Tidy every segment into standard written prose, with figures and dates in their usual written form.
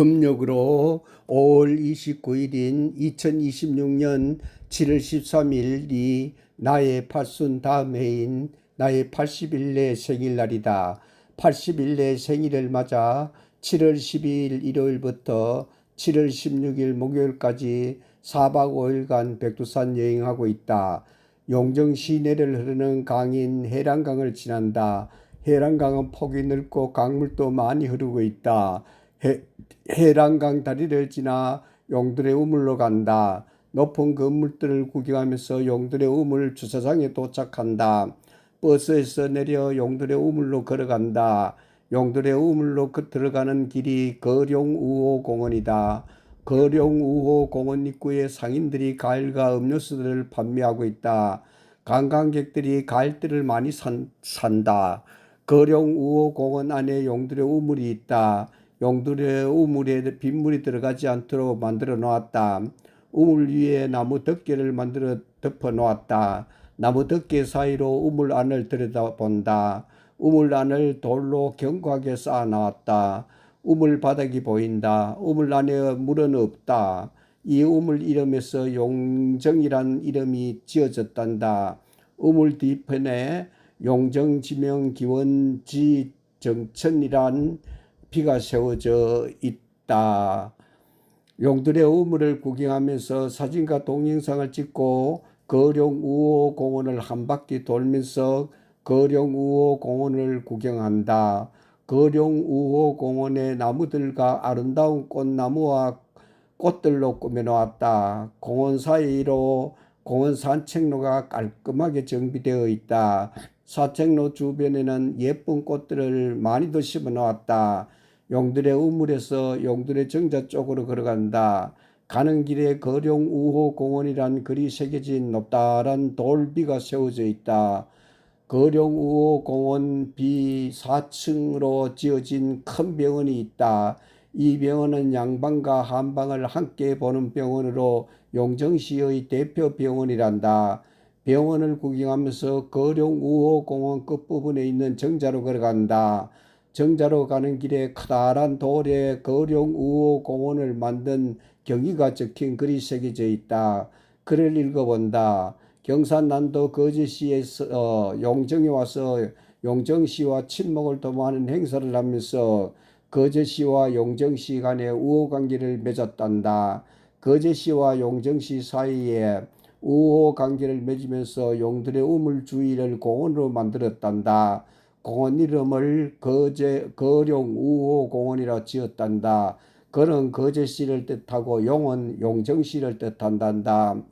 음력으로 5월 29일인 2026년 7월 13일이 나의 팔순 다음 해인 나의 80일내 생일날이다. 80일내 생일을 맞아 7월 12일 일요일부터 7월 16일 목요일까지 4박 5일간 백두산 여행하고 있다. 용정 시내를 흐르는 강인 해란강을 지난다. 해란강은 폭이 넓고 강물도 많이 흐르고 있다. 해란강 다리를 지나 용들의 우물로 간다. 높은 건물들을 구경하면서 용들의 우물 주차장에 도착한다. 버스에서 내려 용들의 우물로 걸어간다. 용들의 우물로 들어가는 길이 거룡우호공원이다. 거룡우호공원 입구에 상인들이 과일과 음료수들을 판매하고 있다. 관광객들이 과일들을 많이 산다. 거룡우호공원 안에 용들의 우물이 있다. 용들의 우물에 빗물이 들어가지 않도록 만들어 놓았다. 우물 위에 나무 덮개를 만들어 덮어 놓았다. 나무 덮개 사이로 우물 안을 들여다본다. 우물 안을 돌로 견고하게 쌓아 놨다. 우물 바닥이 보인다. 우물 안에 물은 없다. 이 우물 이름에서 용정이란 이름이 지어졌단다. 우물 뒤편에 용정지명기원지정천이란 비가 세워져 있다. 용들의 우물을 구경하면서 사진과 동영상을 찍고 거룡우호공원을 한 바퀴 돌면서 거룡우호공원을 구경한다. 거룡우호공원의 나무들과 아름다운 꽃나무와 꽃들로 꾸며놓았다. 공원 사이로 공원 산책로가 깔끔하게 정비되어 있다. 산책로 주변에는 예쁜 꽃들을 많이도 심어 놓았다. 용들의 우물에서 용들의 정자 쪽으로 걸어간다. 가는 길에 거룡우호공원이란 글이 새겨진 높다란 돌비가 세워져 있다. 거룡우호공원 비 4층으로 지어진 큰 병원이 있다. 이 병원은 양방과 한방을 함께 보는 병원으로 용정시의 대표 병원이란다. 병원을 구경하면서 거룡우호공원 끝부분에 있는 정자로 걸어간다. 정자로 가는 길에 커다란 돌에 거룡우호공원을 만든 경위가 적힌 글이 새겨져 있다. 글을 읽어본다. 경산남도 거제시에서 용정에 와서 용정시와 친목을 도모하는 행사를 하면서 거제시와 용정시 간의 우호관계를 맺었단다. 거제시와 용정시 사이에 우호관계를 맺으면서 용들의 우물 주위를 공원으로 만들었단다. 공원 이름을 거룡우호공원이라 지었단다. 거는 거제시를 뜻하고 용은 용정시를 뜻한단다.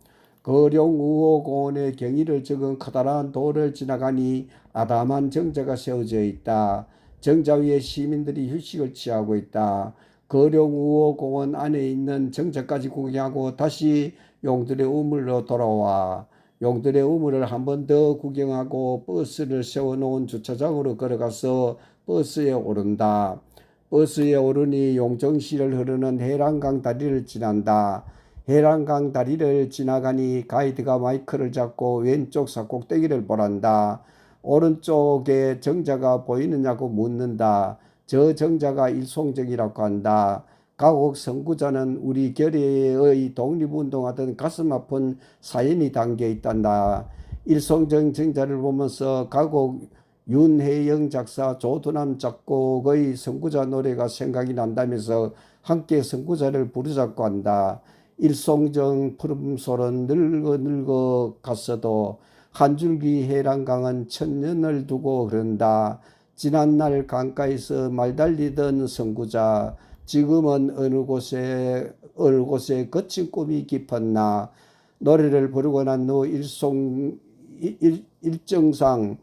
거룡우호공원의 경위를 적은 커다란 돌을 지나가니 아담한 정자가 세워져 있다. 정자 위에 시민들이 휴식을 취하고 있다. 거룡우호공원 안에 있는 정자까지 구경하고 다시 용들의 우물로 돌아와 용들의 우물을 한 번 더 구경하고 버스를 세워놓은 주차장으로 걸어가서 버스에 오른다. 버스에 오르니 용정시를 흐르는 해란강 다리를 지난다. 해란강 다리를 지나가니 가이드가 마이크를 잡고 왼쪽 산꼭대기를 보란다. 오른쪽에 정자가 보이느냐고 묻는다. 저 정자가 일송정이라고 한다. 가곡 선구자는 우리 결의의 독립운동하던 가슴 아픈 사연이 담겨 있단다. 일송정 정자를 보면서 가곡 윤혜영 작사 조두남 작곡의 선구자 노래가 생각이 난다면서 함께 선구자를 부르자고 한다. 일송정 푸름소는 늙어 갔어도 한 줄기 해란강은 천년을 두고 흐른다. 지난날 강가에서 말달리던 선구자 지금은 어느 곳에 거친 꿈이 깊었나. 노래를 부르고 난 후 일정상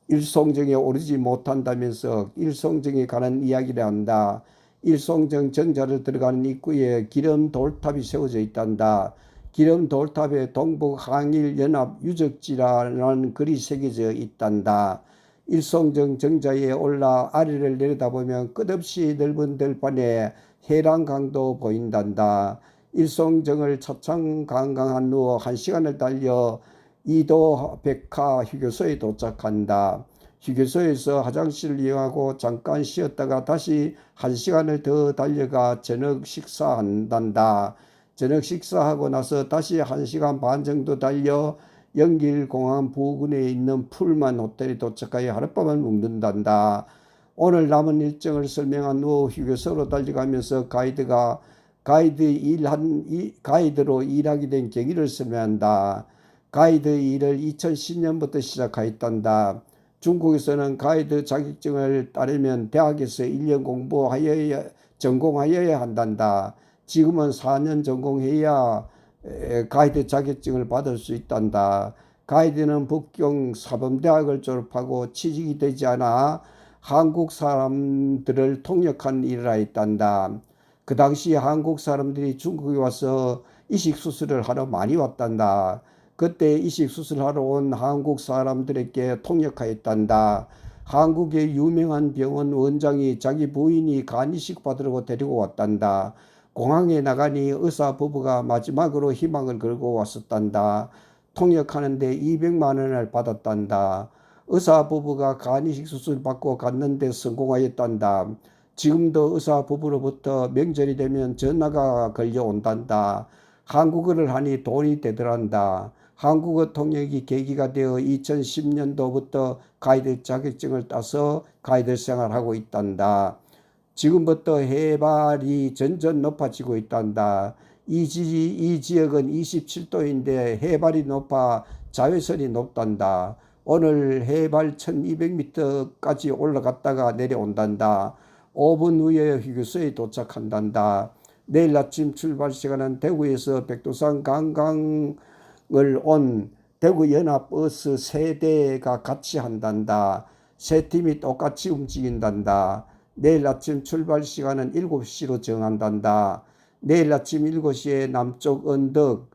일송정에 오르지 못한다면서 일송정에 관한 이야기를 한다. 일송정 정자를 들어가는 입구에 기름 돌탑이 세워져 있단다. 기름 돌탑에 동북 항일 연합 유적지라는 글이 새겨져 있단다. 일송정 정자에 올라 아래를 내려다보면 끝없이 넓은 들판에 해란강도 보인단다. 일송정을 차창 관광한 후 1시간을 달려 이도 백화 휴게소에 도착한다. 휴게소에서 화장실을 이용하고 잠깐 쉬었다가 다시 1시간을 더 달려가 저녁 식사한단다. 저녁 식사하고 나서 다시 1시간 반 정도 달려 영길공항 부근에 있는 풀만 호텔에 도착하여 하룻밤을 묵는단다. 오늘 남은 일정을 설명한 후 휴게소로 달려가면서 가이드로 일하게 된 계기를 설명한다. 가이드 일을 2010년부터 시작하였단다. 중국에서는 가이드 자격증을 따려면 대학에서 1년 전공하여야 한단다. 지금은 4년 전공해야 가이드 자격증을 받을 수 있단다. 가이드는 북경 사범대학을 졸업하고 취직이 되지 않아 한국 사람들을 통역한 일을 하였단다. 그 당시 한국 사람들이 중국에 와서 이식수술을 하러 많이 왔단다. 그때 이식수술하러 온 한국 사람들에게 통역하였단다. 한국의 유명한 병원 원장이 자기 부인이 간 이식 받으려고 데리고 왔단다. 공항에 나가니 의사 부부가 마지막으로 희망을 걸고 왔었단다. 통역하는데 200만 원을 받았단다. 의사 부부가 간 이식 수술 받고 갔는데 성공하였단다. 지금도 의사 부부로부터 명절이 되면 전화가 걸려온단다. 한국어를 하니 돈이 되더란다. 한국어 통역이 계기가 되어 2010년도부터 가이드 자격증을 따서 가이드 생활하고 있단다. 지금부터 해발이 점점 높아지고 있단다. 이 지역은 27도인데 해발이 높아 자외선이 높단다. 오늘 해발 1200m까지 올라갔다가 내려온단다. 5분 후에 휴게소에 도착한단다. 내일 아침 출발 시간은 대구에서 백두산 관광을 온 대구연합버스 3대가 같이 한단다. 세 팀이 똑같이 움직인단다. 내일 아침 출발 시간은 7시로 정한단다. 내일 아침 7시에 남쪽 언덕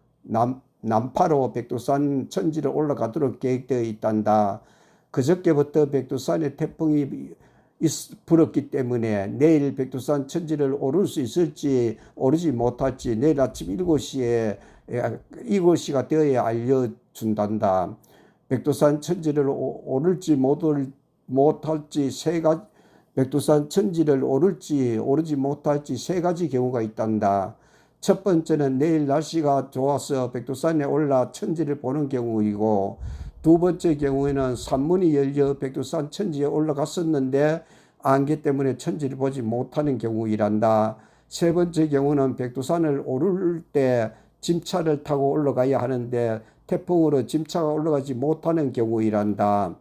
남파로 백두산 천지를 올라가도록 계획되어 있단다. 그저께부터 백두산에 태풍이 불었기 때문에 내일 백두산 천지를 오를 수 있을지 오르지 못할지 내일 아침 7시가 되어야 알려준단다. 백두산 천지를 오를지 못할지 백두산 천지를 오르지 못할지 3가지 경우가 있단다. 첫 번째는 내일 날씨가 좋아서 백두산에 올라 천지를 보는 경우이고, 두 번째 경우에는 산문이 열려 백두산 천지에 올라갔었는데 안개 때문에 천지를 보지 못하는 경우이란다. 세 번째 경우는 백두산을 오를 때 짐차를 타고 올라가야 하는데 태풍으로 짐차가 올라가지 못하는 경우이란다.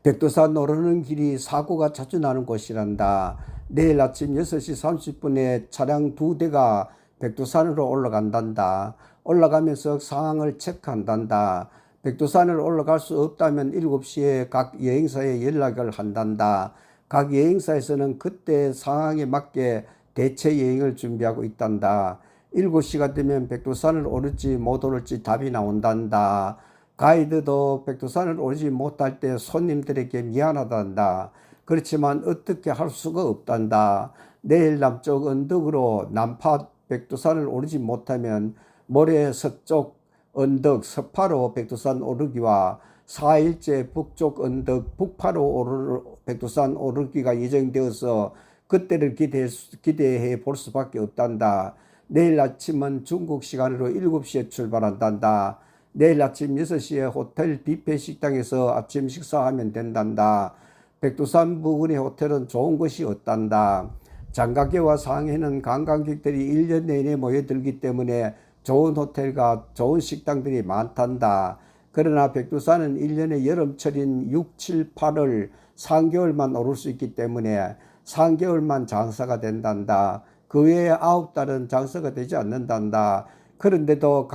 백두산 오르는 길이 사고가 자주 나는 곳이란다. 내일 아침 6시 30분에 차량 2대가 백두산으로 올라간단다. 올라가면서 상황을 체크한단다. 백두산을 올라갈 수 없다면 7시에 각 여행사에 연락을 한단다. 각 여행사에서는 그때 상황에 맞게 대체 여행을 준비하고 있단다. 7시가 되면 백두산을 오를지 못 오를지 답이 나온단다. 가이드도 백두산을 오르지 못할 때 손님들에게 미안하단다. 그렇지만 어떻게 할 수가 없단다. 내일 남쪽 언덕으로 남파 백두산을 오르지 못하면 모레 서쪽 언덕 서파로 백두산 오르기와 4일째 북쪽 언덕 북파로 백두산 오르기가 예정되어서 그때를 기대해 볼 수밖에 없단다. 내일 아침은 중국 시간으로 7시에 출발한단다. 내일 아침 6시에 호텔 뷔페 식당에서 아침 식사하면 된단다. 백두산 부근의 호텔은 좋은 것이 없단다. 장가계와 상해는 관광객들이 1년 내내 모여들기 때문에 좋은 호텔과 좋은 식당들이 많단다. 그러나 백두산은 1년의 여름철인 6, 7, 8월 3개월만 오를 수 있기 때문에 3개월만 장사가 된단다. 그 외에 9달은 장사가 되지 않는단다. 그런데도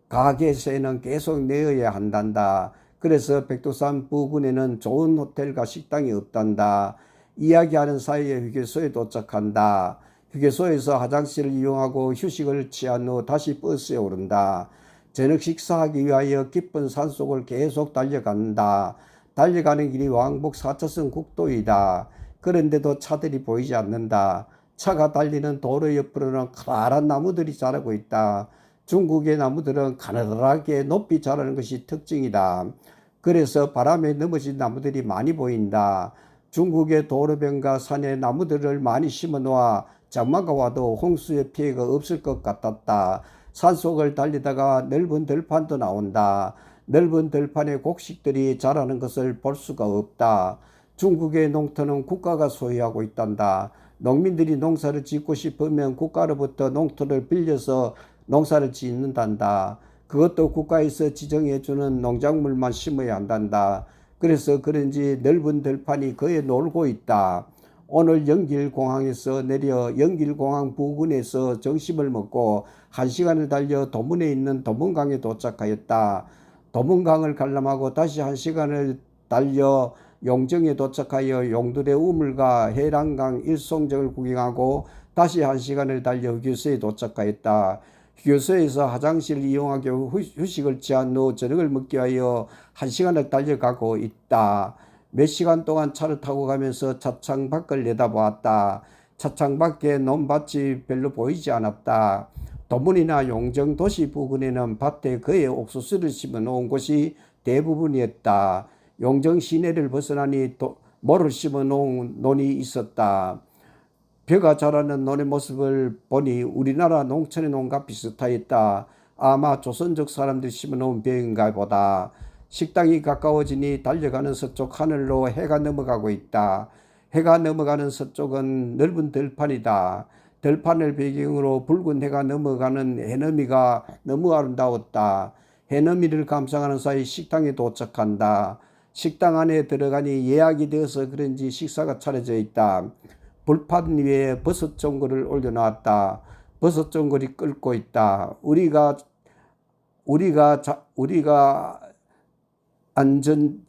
가게세는 계속 내어야 한단다. 그래서 백두산 부근에는 좋은 호텔과 식당이 없단다. 이야기하는 사이에 휴게소에 도착한다. 휴게소에서 화장실을 이용하고 휴식을 취한 후 다시 버스에 오른다. 저녁 식사하기 위하여 깊은 산속을 계속 달려간다. 달려가는 길이 왕복 4차선 국도이다. 그런데도 차들이 보이지 않는다. 차가 달리는 도로 옆으로는 커다란 나무들이 자라고 있다. 중국의 나무들은 가느다랗게 높이 자라는 것이 특징이다. 그래서 바람에 넘어진 나무들이 많이 보인다. 중국의 도로변과 산에 나무들을 많이 심어 놓아 장마가 와도 홍수의 피해가 없을 것 같았다. 산속을 달리다가 넓은 들판도 나온다. 넓은 들판에 곡식들이 자라는 것을 볼 수가 없다. 중국의 농토는 국가가 소유하고 있단다. 농민들이 농사를 짓고 싶으면 국가로부터 농토를 빌려서 농사를 짓는단다. 그것도 국가에서 지정해주는 농작물만 심어야 한단다. 그래서 그런지 넓은 들판이 거의 놀고 있다. 오늘 영길공항에서 내려 영길공항 부근에서 점심을 먹고 1시간을 달려 도문에 있는 도문강에 도착하였다. 도문강을 관람하고 다시 1시간을 달려 용정에 도착하여 용들의 우물과 해랑강 일송정을 구경하고 다시 1시간을 달려 휴게소에 도착하였다. 휴게소에서 화장실을 이용하기 휴식을 취한 후 저녁을 먹기 위하여 1시간을 달려가고 있다. 몇 시간 동안 차를 타고 가면서 차창 밖을 내다보았다. 차창 밖에 논밭이 별로 보이지 않았다. 도문이나 용정 도시 부근에는 밭에 거의 옥수수를 심어 놓은 곳이 대부분이었다. 용정 시내를 벗어나니 모를 심어 놓은 논이 있었다. 벼가 자라는 논의 모습을 보니 우리나라 농촌의 논과 비슷하였다. 아마 조선족 사람들이 심어 놓은 벼인가 보다. 식당이 가까워지니 달려가는 서쪽 하늘로 해가 넘어가고 있다. 해가 넘어가는 서쪽은 넓은 들판이다. 들판을 배경으로 붉은 해가 넘어가는 해넘이가 너무 아름다웠다. 해넘이를 감상하는 사이 식당에 도착한다. 식당 안에 들어가니 예약이 되어서 그런지 식사가 차려져 있다. 불판 위에 버섯 전골을 올려놨다. 버섯 전골이 끓고 있다. 우리가 앉은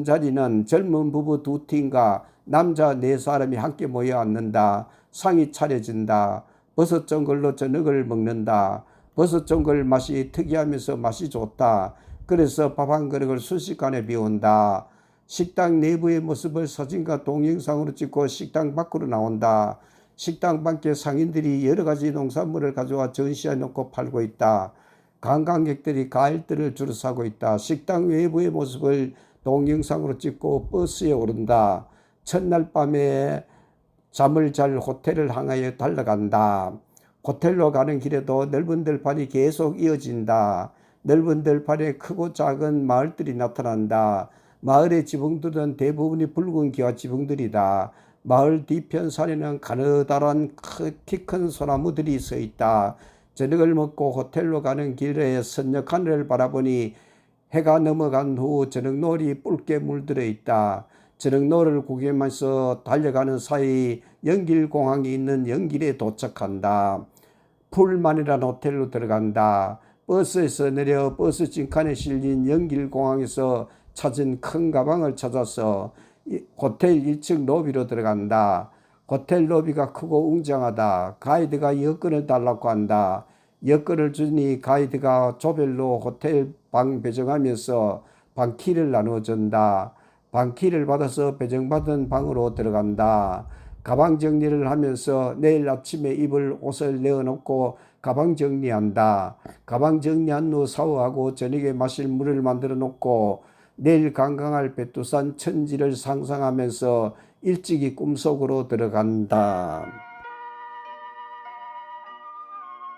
자리는 젊은 부부 2팀과 남자 4사람이 함께 모여 앉는다. 상이 차려진다. 버섯 전골로 저녁을 먹는다. 버섯 전골 맛이 특이하면서 맛이 좋다. 그래서 밥 한 그릇을 순식간에 비운다. 식당 내부의 모습을 사진과 동영상으로 찍고 식당 밖으로 나온다. 식당 밖에 상인들이 여러 가지 농산물을 가져와 전시해 놓고 팔고 있다. 관광객들이 과일들을 줄을 서고 있다. 식당 외부의 모습을 동영상으로 찍고 버스에 오른다. 첫날 밤에 잠을 잘 호텔을 향하여 달려간다. 호텔로 가는 길에도 넓은 들판이 계속 이어진다. 넓은 들판에 크고 작은 마을들이 나타난다. 마을의 지붕들은 대부분이 붉은 기와 지붕들이다. 마을 뒤편 산에는 가느다란 키 큰 소나무들이 서 있다. 저녁을 먹고 호텔로 가는 길에 선역 하늘을 바라보니 해가 넘어간 후 저녁노을이 붉게 물들어 있다. 저녁노을을 구경하면서 달려가는 사이 영길공항이 있는 영길에 도착한다. 풀만이라는 호텔로 들어간다. 버스에서 내려 버스 찐칸에 실린 영길공항에서 찾은 큰 가방을 찾아서 호텔 1층 로비로 들어간다. 호텔 로비가 크고 웅장하다. 가이드가 여권을 달라고 한다. 여권을 주니 가이드가 조별로 호텔 방 배정하면서 방키를 나눠준다. 방키를 받아서 배정받은 방으로 들어간다. 가방 정리를 하면서 내일 아침에 입을 옷을 내어놓고 가방 정리한다. 가방 정리한 후 샤워하고 저녁에 마실 물을 만들어 놓고 내일 관광할 백두산 천지를 상상하면서 일찍이 꿈속으로 들어간다.